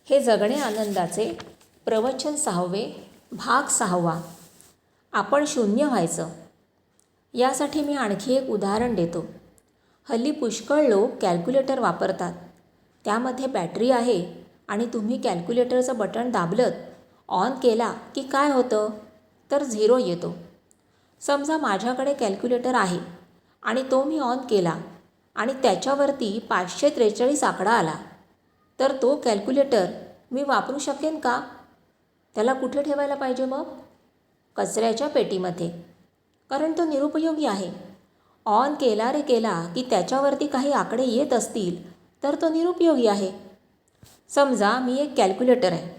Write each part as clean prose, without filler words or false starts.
हे जगणे आनंदाचे प्रवचन 6वे भाग 6वा. आपण शून्य व्हायचं. यासाठी मी आणखी एक उदाहरण देतो. हल्ली पुष्कळ लोक कॅल्क्युलेटर वापरतात. त्यामध्ये बॅटरी आहे आणि तुम्ही कॅल्क्युलेटरचं बटन दाबलत, ऑन केला की काय होतं तर 0 येतो. समजा माझ्याकडे कॅल्क्युलेटर आहे आणि तो मी ऑन केला आणि त्याच्यावरती 543 आकडा आला, तर तो कॅल्क्युलेटर मी वापरू शकेन का? त्याला कुठे ठेवायला पाहिजे मग? कचऱ्याच्या पेटीमध्ये, कारण तो निरुपयोगी आहे. ऑन केला रे केला की त्याच्यावरती काही आकडे येत असतील तर तो निरुपयोगी आहे. समजा मी एक कॅल्क्युलेटर आहे.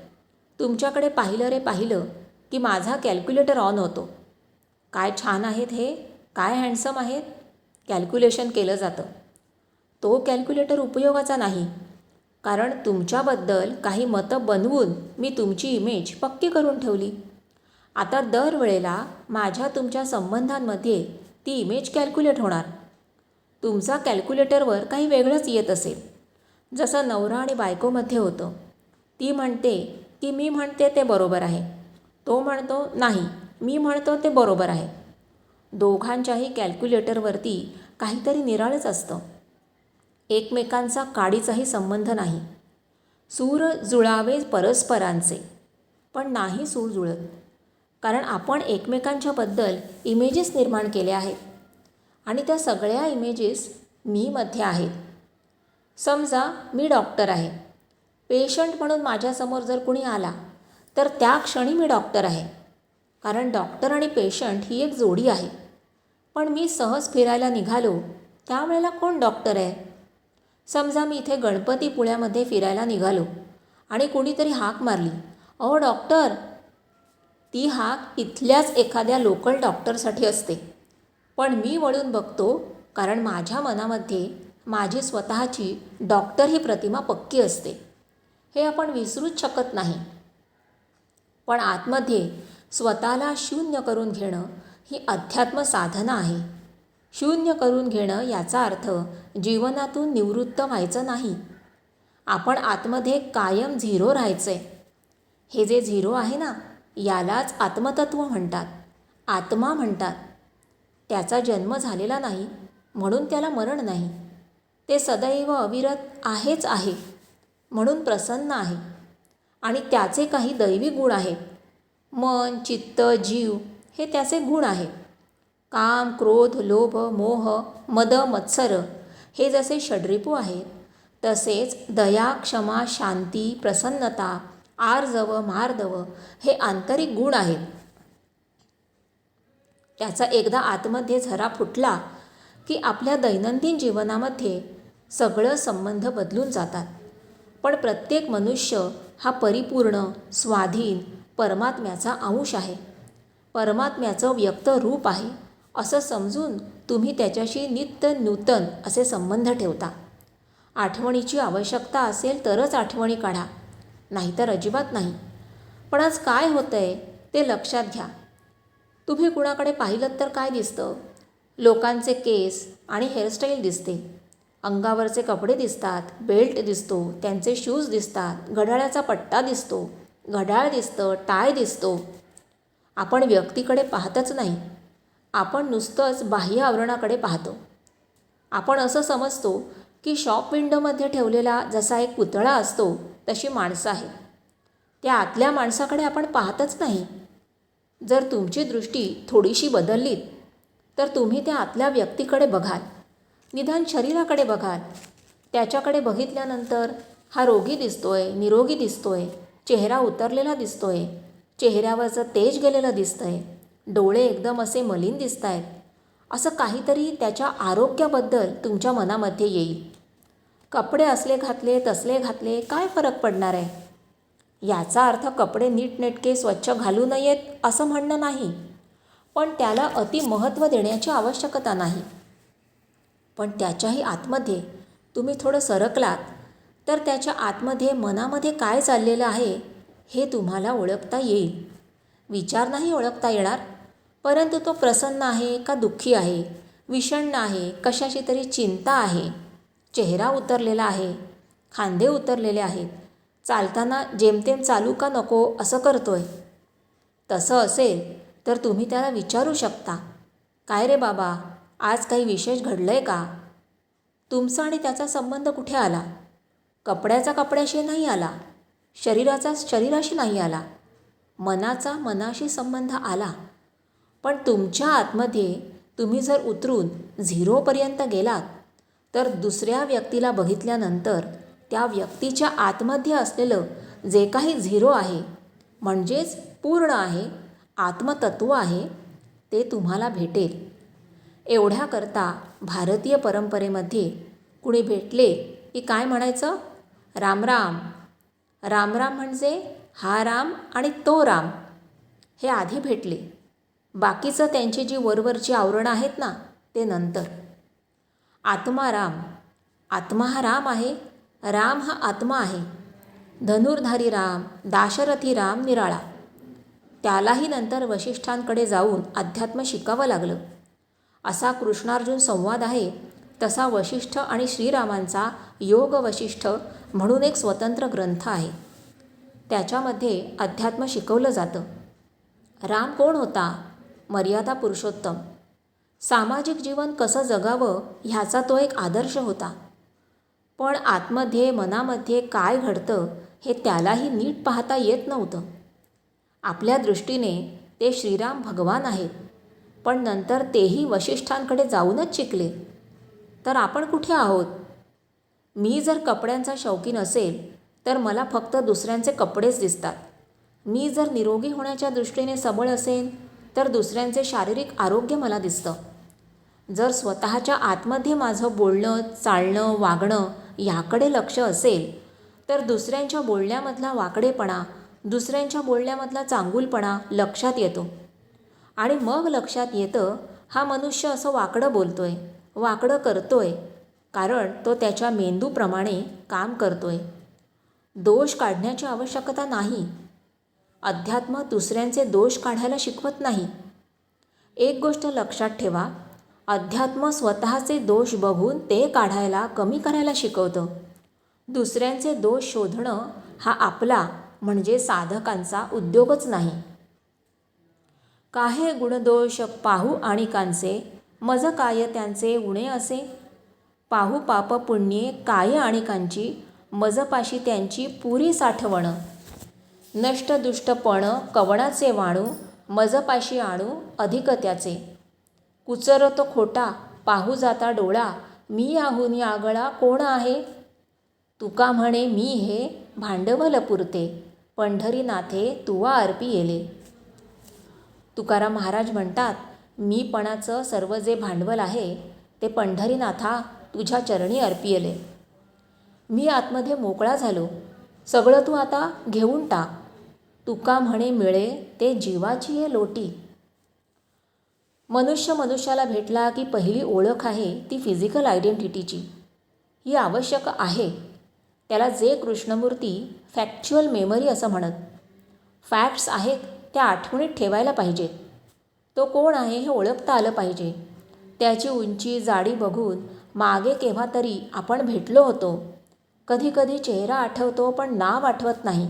तुमच्याकडे पाहिलं रे पाहिलं की माझा कॅल्क्युलेटर ऑन होतो. काय छान आहेत हे, काय हँडसम आहेत. कॅल्क्युलेशन केलं जातं. तो कॅल्क्युलेटर उपयोगाचा नाही, कारण तुमच्याबद्दल काही मतं बनवून मी तुमची इमेज पक्की करून ठेवली. आता दरवेळेला माझ्या तुमच्या संबंधांमध्ये ती इमेज कॅल्क्युलेट होणार. तुमचा कॅल्क्युलेटरवर काही वेगळंच येत असेल, जसं नवरा आणि बायकोमध्ये होतं. ती म्हणते की मी म्हणते ते बरोबर आहे, तो म्हणतो नाही मी म्हणतो ते बरोबर आहे. दोघांच्याही कॅल्क्युलेटरवरती काहीतरी निराळच असतं. एकमेकांचा काडीचाही संबंध नाही. सूर जुळावे परस्परांचे, पण नाही सूर जुळत, कारण आपण एकमेकांच्याबद्दल इमेजेस निर्माण केल्या आहेत आणि त्या सगळ्या इमेजेस मीमध्ये आहेत. समजा मी डॉक्टर आहे. पेशंट म्हणून माझ्यासमोर जर कुणी आला तर त्या क्षणी मी डॉक्टर आहे, कारण डॉक्टर आणि पेशंट ही एक जोडी आहे. पण मी सहज फिरायला निघालो त्यावेळेला कोण डॉक्टर आहे? समजा मी इथे गणपतीपुळ्यामध्ये फिरायला निघालो आणि कुणीतरी हाक मारली, अहो डॉक्टर. ती हाक इथल्याच एखाद्या लोकल डॉक्टरसाठी असते, पण मी वळून बघतो कारण माझ्या मनामध्ये माझी स्वतःची डॉक्टर ही प्रतिमा पक्की असते. हे आपण विसरूच शकत नाही. पण आतमध्ये स्वतःला शून्य करून घेणं ही अध्यात्म साधना आहे. शून्य करून घेणं याचा अर्थ जीवनातून निवृत्त व्हायचं नाही. आपण आतमध्ये कायम 0 राहायचं. हे जे 0 आहे ना, यालाच आत्मतत्व म्हणतात, आत्मा म्हणतात. त्याचा जन्म झालेला नाही म्हणून त्याला मरण नाही. ते सदैव अविरत आहेच आहे म्हणून प्रसन्न आहे. आणि त्याचे काही दैवी गुण आहेत. मन, चित्त, जीव हे त्याचे गुण आहेत. काम, क्रोध, लोभ, मोह, मद, मत्सर हे जसे षड्रिपू आहेत, तसेच दया, क्षमा, शांती, प्रसन्नता, आर्जव, मार्दव हे आंतरिक गुण आहेत. त्याचा एकदा आतमध्ये झरा फुटला की आपल्या दैनंदिन जीवनामध्ये सगळं संबंध बदलून जातात. पण प्रत्येक मनुष्य हा परिपूर्ण, स्वाधीन परमात्म्याचा अंश आहे, परमात्म्याचं व्यक्त रूप आहे असं समजून तुम्ही त्याच्याशी नित्य नूतन असे संबंध ठेवता. आठवणीची आवश्यकता असेल तरच आठवणी काढा, नाहीतर अजिबात नाही. पण आज काय होतं आहे ते लक्षात घ्या. तुम्ही कुणाकडे पाहिलं तर काय दिसतं? लोकांचे केस आणि हेअरस्टाईल दिसते, अंगावरचे कपडे दिसतात, बेल्ट दिसतो, त्यांचे शूज दिसतात, घड्याळाचा पट्टा दिसतो, घड्याळ दिसतं, टाय दिसतो. आपण व्यक्तीकडे पाहतच नाही, आपण नुसतंच बाह्य आवरणाकडे पाहतो. आपण असं समजतो की शॉप विंडोमध्ये ठेवलेला जसा एक पुतळा असतो तशी माणसं आहेत. त्या आतल्या माणसाकडे आपण पाहतच नाही. जर तुमची दृष्टी थोडीशी बदललीत तर तुम्ही त्या आतल्या व्यक्तीकडे बघाल, निदान शरीराकडे बघाल. त्याच्याकडे बघितल्यानंतर हा रोगी दिसतोय, निरोगी दिसतोय, चेहरा उतरलेला दिसतोय, चेहऱ्यावरचं तेज गेलेलं दिसतंय, डोळे एकदम असे मलिन दिसत आहेत, असं काहीतरी त्याच्या आरोग्याबद्दल तुमच्या मनामध्ये येईल. कपडे असले घातले तसले घातले काय फरक पडणार आहे? याचा अर्थ कपडे नीटनेटके स्वच्छ घालू नयेत असं म्हणणं नाही, पण त्याला अतिमहत्त्व देण्याची आवश्यकता नाही. पण त्याच्याही आतमध्ये तुम्ही थोडं सरकलात तर त्याच्या आतमध्ये मनामध्ये काय चाललेलं आहे हे तुम्हाला ओळखता येईल. विचार नाही ओळखता येणार, परंतु तो प्रसन्न आहे का दुःखी आहे, विषण्ण आहे, कशाची तरी चिंता आहे, चेहरा उतरलेला आहे, खांदे उतरलेले आहेत, चालताना जेमतेम चालू का नको असं करतोय. तसं असेल तर तुम्ही त्याला विचारू शकता, काय रे बाबा, आज काही विशेष घडलं आहे का? तुमचा आणि त्याचा संबंध कुठे आला? कपड्याचा कपड्याशी नाही आला, शरीराचा शरीराशी नाही आला, मनाचा मनाशी संबंध आला. पण तुमच्या आतमध्ये तुम्ही जर उतरून 0पर्यंत गेलात तर दुसऱ्या व्यक्तीला बघितल्यानंतर त्या व्यक्तीच्या आतमध्ये असलेलं जे काही 0 आहे, म्हणजेच पूर्ण आहे, आत्मतत्व आहे, ते तुम्हाला भेटेल. एवढ्याकरता भारतीय परंपरेमध्ये कुणी भेटले की काय म्हणायचं? राम राम. राम राम म्हणजे हा राम आणि तो राम हे आधी भेटले. बाकीचं त्यांची जी वरवरची आवरणं आहेत ना, ते नंतर. आत्मा राम. आत्मा हा राम आहे, राम हा आत्मा आहे. धनुर्धारी राम, दाशरथी राम निराळा. त्यालाही नंतर वशिष्ठांकडे जाऊन अध्यात्म शिकावं लागलं. असा कृष्णार्जुन संवाद आहे, तसा वशिष्ठ आणि श्रीरामांचा योग वशिष्ठ म्हणून एक स्वतंत्र ग्रंथ आहे. त्याच्यामध्ये अध्यात्म शिकवलं जातं. राम कोण होता? मर्यादा पुरुषोत्तम. सामाजिक जीवन कसं जगावं ह्याचा तो एक आदर्श होता. पण आतमध्ये मनामध्ये काय घडतं हे त्यालाही नीट पाहता येत नव्हतं. आपल्या दृष्टीने ते श्रीराम भगवान आहेत, पण नंतर तेही वशिष्ठांकडे जाऊनच शिकले. तर आपण कुठे आहोत? मी जर कपड्यांचा शौकीन असेल तर मला फक्त दुसऱ्यांचे कपडेच दिसतात. मी जर निरोगी होण्याच्या दृष्टीने सबळ असेल तर दुसऱ्यांचे शारीरिक आरोग्य मला दिसतं. जर स्वतःच्या आतमध्ये माझं बोलणं, चालणं, वागणं याकडे लक्ष असेल तर दुसऱ्यांच्या बोलण्यामधला वाकडेपणा, दुसऱ्यांच्या बोलण्यामधला चांगुलपणा लक्षात येतो. आणि मग लक्षात येतं, हा मनुष्य असं वाकडं बोलतोय, वाकडं करतोय, कारण तो त्याच्या मेंदूप्रमाणे काम करतोय. दोष काढण्याची आवश्यकता नाही. अध्यात्म दुसऱ्यांचे दोष काढायला शिकवत नाही. एक गोष्ट लक्षात ठेवा, अध्यात्म स्वतःचे दोष बघून ते काढायला, कमी करायला शिकवतं. दुसऱ्यांचे दोष शोधणं हा आपला म्हणजे साधकांचा उद्योगच नाही. काहे गुणदोष पाहू आणिकांचे, मज काय त्यांचे उणे असे. पाहू पाप पुण्ये काय आणिकांची, मजपाशी त्यांची पुरी साठवण. नष्ट दुष्टपण कवणाचे वाणू, मजपाशी आणू अधिक त्याचे. कुचरतो खोटा पाहू जाता डोळा, मी आहुनी आगळा कोण आहे. तुका म्हणे मी हे भांडवल पुरते, पंढरीनाथे तुवा अर्पी येले. तुकाराम महाराज म्हणतात, मीपणाचं सर्व जे भांडवल आहे ते पंढरीनाथा तुझ्या चरणी अर्पी येले. मी आतमध्ये मोकळा झालो, सगळं तू आता घेऊन टाक. तुका म्हणे मिळे ते जीवाची ये लोटी. मनुष्य मनुष्याला भेटला की पहिली ओळख आहे ती फिजिकल आयडेंटिटीची. ही आवश्यक आहे. त्याला जे कृष्णमूर्ती फॅक्च्युअल मेमरी असं म्हणत. फॅक्ट्स आहेत त्या आठवणीत ठेवायला पाहिजेत. तो कोण आहे हे ओळखता आलं पाहिजे. त्याची उंची जाडी बघून मागे केव्हा तरी आपण भेटलो होतो. कधी कधी चेहरा आठवतो पण नाव आठवत नाही.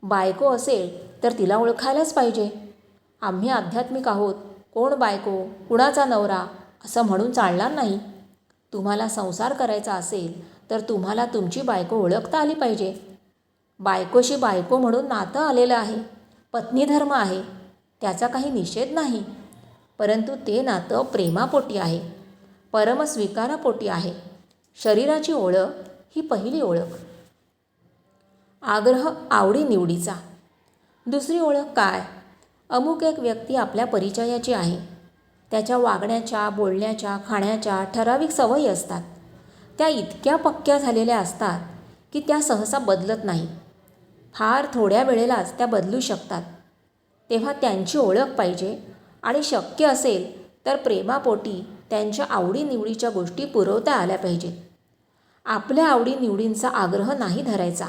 बायको असेल तर तिला ओळखायलाच पाहिजे. आम्ही आध्यात्मिक आहोत, कोण बायको, कुणाचा नवरा असं म्हणून चालणार नाही. तुम्हाला संसार करायचा असेल तर तुम्हाला तुमची बायको ओळखता आली पाहिजे. बायकोशी बायको म्हणून नातं आलेलं आहे, पत्नीधर्म आहे, त्याचा काही निषेध नाही. परंतु ते नातं प्रेमापोटी आहे, परमस्वीकारापोटी आहे. शरीराची ओळख ही पहिली ओळख. आग्रह आवडीनिवडीचा. दुसरी ओळख काय? अमुक एक व्यक्ती आपल्या परिचयाची आहे. त्याच्या वागण्याच्या, बोलण्याच्या, खाण्याच्या ठराविक सवयी असतात. त्या इतक्या पक्क्या झालेल्या असतात की त्या सहसा बदलत नाही. फार थोड्या वेळेलाच त्या बदलू शकतात. तेव्हा त्यांची ओळख पाहिजे आणि शक्य असेल तर प्रेमापोटी त्यांच्या आवडीनिवडीच्या गोष्टी पुरवता आल्या पाहिजेत. आपल्या आवडीनिवडींचा आग्रह नाही धरायचा.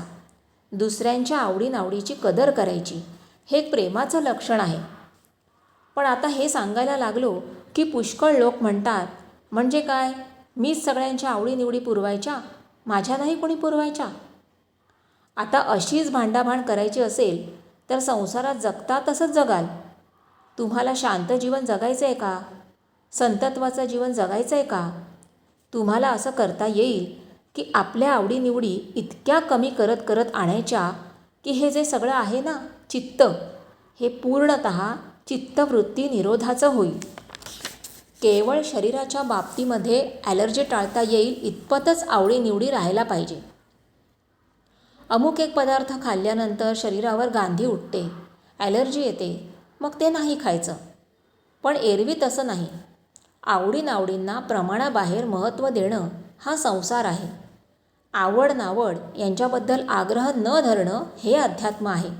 दुसऱ्यांच्या आवडीनिवडीची कदर करायची. हे एक प्रेमाचं लक्षण आहे. पण आता हे सांगायला लागलो की पुष्कळ लोक म्हणतात, म्हणजे काय, मीच सगळ्यांच्या आवडीनिवडी पुरवायच्या, माझ्या नाही कोणी पुरवायच्या. आता अशीच भांडाभांड करायची असेल तर संसारात जगता तसंच जगाल. तुम्हाला शांत जीवन जगायचं आहे का? संतत्वाचं जीवन जगायचं आहे का? तुम्हाला असं करता येईल की आपल्या आवडीनिवडी इतक्या कमी करत करत आणायच्या की हे जे सगळं आहे ना चित्त, हे पूर्णतः चित्तवृत्ती निरोधाचं होईल. केवळ शरीराच्या बाबतीमध्ये ॲलर्जी टाळता येईल इतपतच आवडीनिवडी राहायला पाहिजे. अमुक एक पदार्थ खाल्ल्यानंतर शरीरावर गांधी उठते, ॲलर्जी येते, मग ते नाही खायचं. पण एरवी तसं नाही. आवडीनावडींना प्रमाणाबाहेर महत्त्व देणं हा संसार आहे. आवड नावड यांच्याबद्दल आग्रह न धरणं हे अध्यात्म आहे.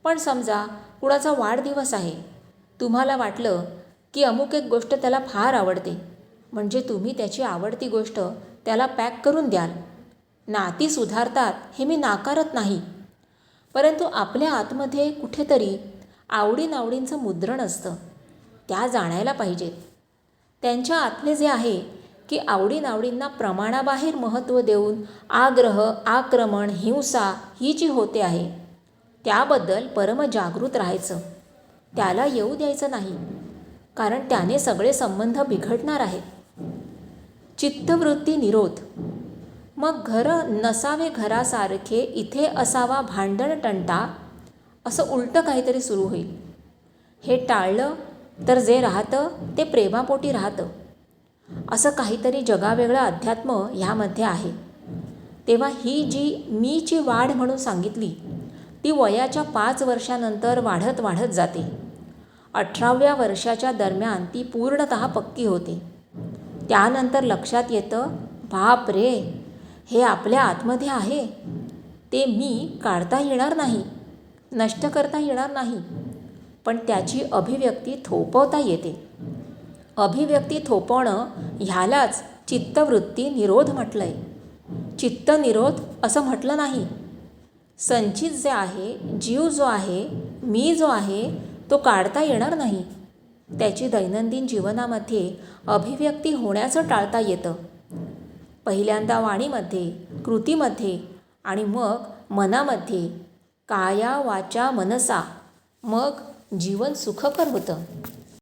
पण समजा कुणाचा वाढदिवस आहे, तुम्हाला वाटलं की अमुक एक गोष्ट त्याला फार आवडते, म्हणजे तुम्ही त्याची आवडती गोष्ट त्याला पॅक करून द्याल. नाती सुधारतात हे मी नाकारत नाही, परंतु आपल्या आतमध्ये कुठेतरी आवडीनावडींचं मुद्रण असतं, त्या जाणायला पाहिजेत. त्यांच्या आतले जे आहे की आवडीनावडींना प्रमाणाबाहेर महत्त्व देऊन आग्रह, आक्रमण, हिंसा ही जी होते आहे त्याबद्दल परमजागृत राहायचं. त्याला येऊ द्यायचं नाही, कारण त्याने सगळे संबंध बिघडणार आहेत. चित्तवृत्ती निरोध. मग घर नसावे घरासारखे इथे असावा भांडण तंटा, असं उलटं काहीतरी सुरू होईल. हे टाळलं तर जे राहतं ते प्रेमापोटी राहतं, असं काहीतरी जगावेगळं अध्यात्म ह्यामध्ये आहे. तेव्हा ही जी मीची वाढ म्हणून सांगितली ती वयाच्या 5 वर्षानंतर वाढत वाढत जाते. 18व्या वर्षाच्या दरम्यान ती पूर्णतः पक्की होते. त्यानंतर लक्षात येतं, बाप रे, हे आपल्या आतमध्ये आहे, ते मी काढता येणार नाही, नष्ट करता येणार नाही, पण त्याची अभिव्यक्ती थोपवता येते. अभिव्यक्ती थोपवणं ह्यालाच चित्तवृत्ती निरोध म्हटलं आहे. चित्तनिरोध असं म्हटलं नाही. संचित जे आहे, जीव जो आहे, मी जो आहे, तो काढता येणार नाही. त्याची दैनंदिन जीवनामध्ये अभिव्यक्ती होण्याचं टाळता येतं. पहिल्यांदा वाणीमध्ये, कृतीमध्ये आणि मग मनामध्ये, काया वाचा मनसा, मग जीवन सुखकर होतं.